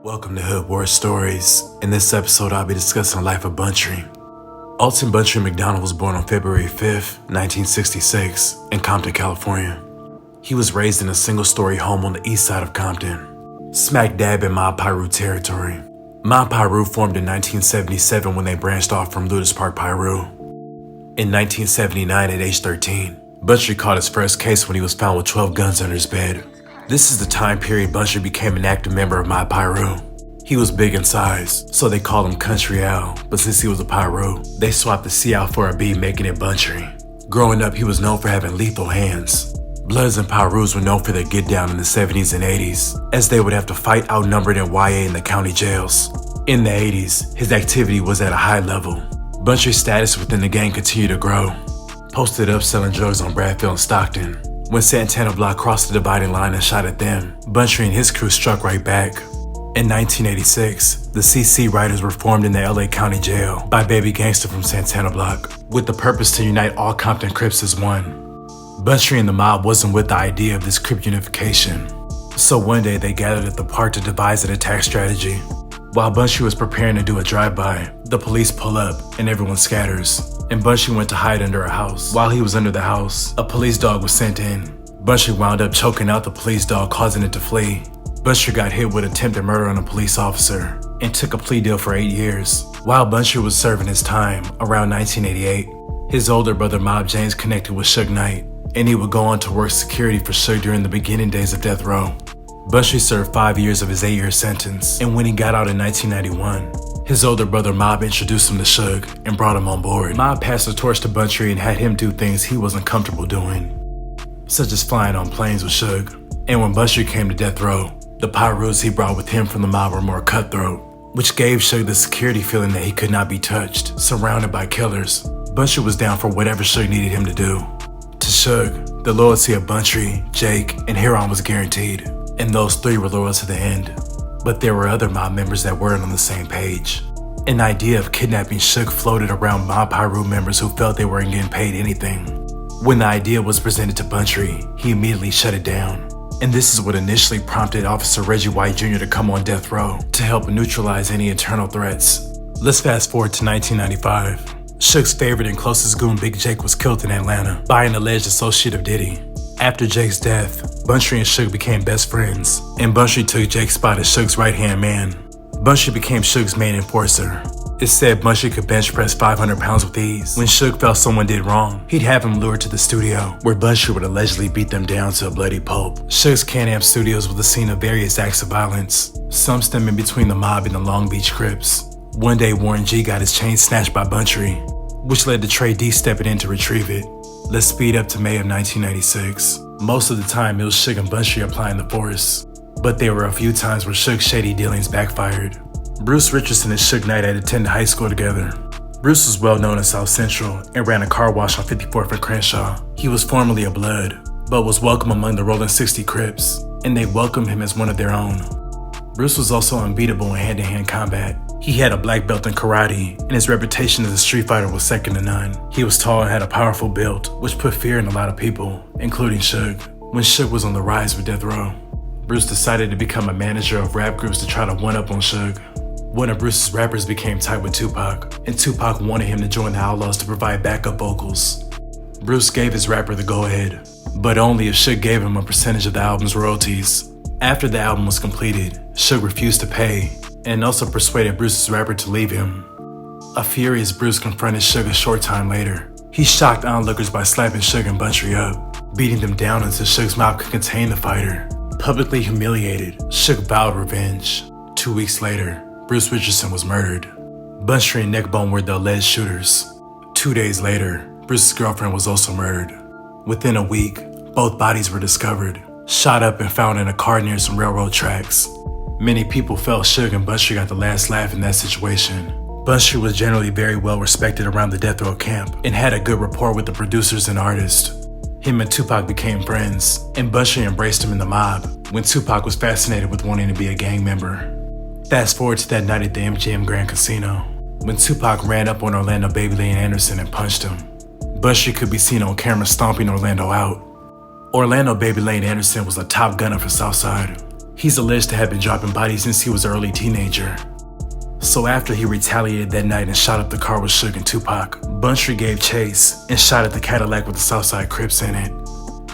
Welcome to Hood War Stories. In this episode, I'll be discussing the life of Buntry. Alton Buntry McDonald was born on February 5th, 1966, in Compton, California. He was raised in a single-story home on the east side of Compton, smack dab in Mob Piru territory. Mob Piru formed in 1977 when they branched off from Ludus Park, Piru. In 1979, at age 13, Buntry caught his first case when he was found with 12 guns under his bed. This is the time period Buntry became an active member of Mob Piru. He was big in size, so they called him Country Al, but since he was a Piru, they swapped the C out for a B, making it Buntry. Growing up, he was known for having lethal hands. Bloods and Pirus were known for their get down in the 70s and 80s, as they would have to fight outnumbered in YA in the county jails. In the 80s, his activity was at a high level. Buntry's status within the gang continued to grow. Posted up selling drugs on Bradfield and Stockton. When Santana Block crossed the dividing line and shot at them, Buntry and his crew struck right back. In 1986, the CC Riders were formed in the LA County Jail by Baby Gangster from Santana Block, with the purpose to unite all Compton Crips as one. Buntry and the mob wasn't with the idea of this Crip unification, so one day they gathered at the park to devise an attack strategy. While Buntry was preparing to do a drive-by, the police pull up and everyone scatters, and Buntry went to hide under a house. While he was under the house, a police dog was sent in. Buntry wound up choking out the police dog, causing it to flee. Buntry got hit with attempted murder on a police officer and took a plea deal for 8 years. While Buntry was serving his time, around 1988, his older brother Mob James connected with Suge Knight, and he would go on to work security for Suge during the beginning days of death row. Buntry served 5 years of his 8-year sentence, and when he got out in 1991, his older brother Mob introduced him to Suge and brought him on board. Mob passed the torch to Buntry and had him do things he wasn't comfortable doing, such as flying on planes with Suge. And when Buntry came to death row, the Pirus he brought with him from the mob were more cutthroat, which gave Suge the security feeling that he could not be touched, surrounded by killers. Buntry was down for whatever Suge needed him to do. To Suge, the loyalty of Buntry, Jake, and Huron was guaranteed, and those three were loyal to the end. But there were other mob members that weren't on the same page. An idea of kidnapping Suge floated around Mob Piru members who felt they weren't getting paid anything. When the idea was presented to Buntry, he immediately shut it down. And this is what initially prompted Officer Reggie White Jr. to come on death row to help neutralize any internal threats. Let's fast forward to 1995. Suge's favorite and closest goon Big Jake was killed in Atlanta by an alleged associate of Diddy. After Jake's death, Buntry and Suge became best friends, and Buntry took Jake's spot as Suge's right-hand man. Buntry became Suge's main enforcer. It's said Buntry could bench press 500 pounds with ease. When Suge felt someone did wrong, he'd have him lured to the studio, where Buntry would allegedly beat them down to a bloody pulp. Suge's Can-Am Studios was the scene of various acts of violence, some stemming between the mob and the Long Beach Crips. One day, Warren G got his chain snatched by Buntry, which led to Trey D stepping in to retrieve it. Let's speed up to May of 1996. Most of the time, it was Suge and Buntry applying the force, but there were a few times where Suge's shady dealings backfired. Bruce Richardson and Suge Knight had attended high school together. Bruce was well known in South Central and ran a car wash on 54th and Crenshaw. He was formerly a Blood, but was welcome among the Rolling 60 Crips, and they welcomed him as one of their own. Bruce was also unbeatable in hand-to-hand combat. He had a black belt in karate, and his reputation as a street fighter was second to none. He was tall and had a powerful build, which put fear in a lot of people, including Suge. When Suge was on the rise with death row, Bruce decided to become a manager of rap groups to try to one-up on Suge. One of Bruce's rappers became tight with Tupac, and Tupac wanted him to join the Outlaws to provide backup vocals. Bruce gave his rapper the go-ahead, but only if Suge gave him a percentage of the album's royalties. After the album was completed, Suge refused to pay, and also persuaded Bruce's rapper to leave him. A furious Bruce confronted Suge a short time later. He shocked onlookers by slapping Suge and Buntry up, beating them down until Suge's mouth could contain the fighter. Publicly humiliated, Suge vowed revenge. 2 weeks later, Bruce Richardson was murdered. Buntry and Neckbone were the alleged shooters. 2 days later, Bruce's girlfriend was also murdered. Within a week, both bodies were discovered, shot up and found in a car near some railroad tracks. Many people felt Suge and Buntry got the last laugh in that situation. Buntry was generally very well respected around the death row camp and had a good rapport with the producers and artists. Him and Tupac became friends, and Buntry embraced him in the mob when Tupac was fascinated with wanting to be a gang member. Fast forward to that night at the MGM Grand Casino, when Tupac ran up on Orlando Baby Lane Anderson and punched him. Buntry could be seen on camera stomping Orlando out. Orlando Baby Lane Anderson was a top gunner for Southside. He's alleged to have been dropping bodies since he was an early teenager. So after he retaliated that night and shot up the car with Suge and Tupac, Buntry gave chase and shot at the Cadillac with the Southside Crips in it.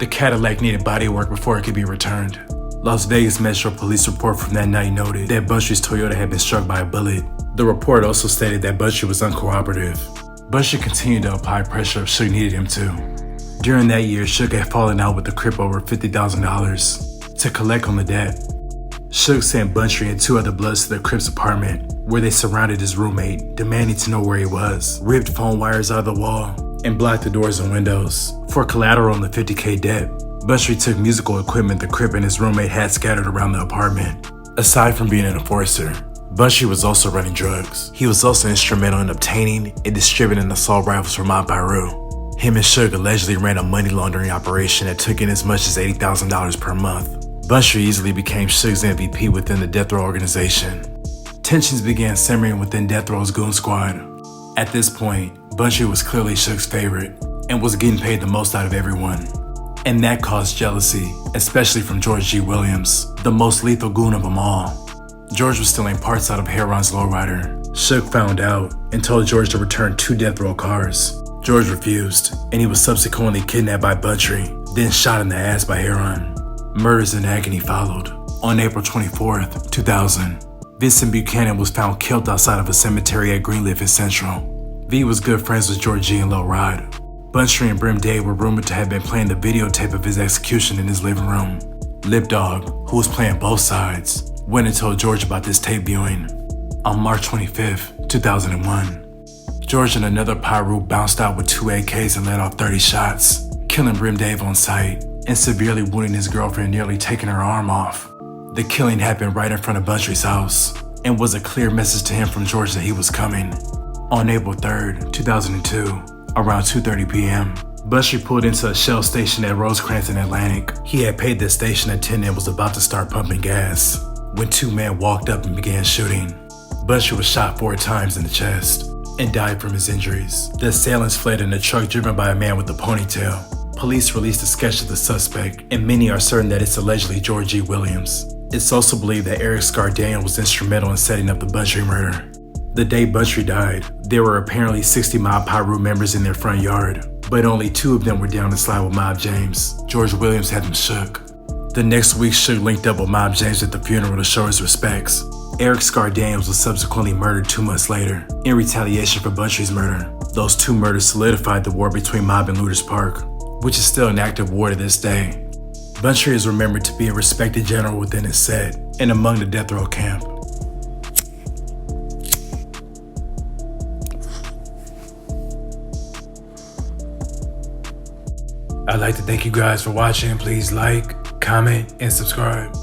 The Cadillac needed bodywork before it could be returned. Las Vegas Metro Police report from that night noted that Buntry's Toyota had been struck by a bullet. The report also stated that Buntry was uncooperative. Buntry continued to apply pressure if Suge needed him to. During that year, Suge had fallen out with the Crip over $50,000 to collect on the debt. Suge sent Buntry and 2 other Bloods to the Crip's apartment, where they surrounded his roommate, demanding to know where he was, ripped phone wires out of the wall, and blocked the doors and windows. For collateral on the $50K debt, Buntry took musical equipment the Crip and his roommate had scattered around the apartment. Aside from being an enforcer, Buntry was also running drugs. He was also instrumental in obtaining and distributing assault rifles from Piru. Him and Suge allegedly ran a money laundering operation that took in as much as $80,000 per month. Buntry easily became Suge's MVP within the Death Row organization. Tensions began simmering within Death Row's goon squad. At this point, Buntry was clearly Suge's favorite and was getting paid the most out of everyone. And that caused jealousy, especially from George G. Williams, the most lethal goon of them all. George was stealing parts out of Heron's lowrider. Suge found out and told George to return 2 Death Row cars. George refused, and he was subsequently kidnapped by Buntry, then shot in the ass by Heron. Murders in agony followed. On April 24th, 2000, Vincent Buchanan was found killed outside of a cemetery at Greenleaf in Central. V was good friends with George G and Lil Rod. Buntry and Brim Dave were rumored to have been playing the videotape of his execution in his living room. Lip Dog, who was playing both sides, went and told George about this tape viewing. On March 25th, 2001, George and another Piru bounced out with 2 AKs and let off 30 shots, killing Brim Dave on sight and severely wounding his girlfriend, nearly taking her arm off. The killing happened right in front of Buntry's house and was a clear message to him from George that he was coming. On April 3rd, 2002, around 2:30 p.m., Buntry pulled into a Shell station at Rosecrans in Atlantic. He had paid the station attendant and was about to start pumping gas when 2 men walked up and began shooting. Buntry was shot 4 times in the chest and died from his injuries. The assailants fled in a truck driven by a man with a ponytail. Police released a sketch of the suspect, and many are certain that it's allegedly George G. Williams. It's also believed that Eric Scardaniel was instrumental in setting up the Buntry murder. The day Buntry died, there were apparently 60 Mob Piru members in their front yard, but only 2 of them were down to slide with Mob James. George Williams had them shook. The next week, Suge linked up with Mob James at the funeral to show his respects. Eric Scardaniels was subsequently murdered 2 months later, in retaliation for Buntry's murder. Those 2 murders solidified the war between Mob and Looters Park, which is still an active war to this day. Buntry is remembered to be a respected general within his set and among the Death Row camp. I'd like to thank you guys for watching. Please like, comment, and subscribe.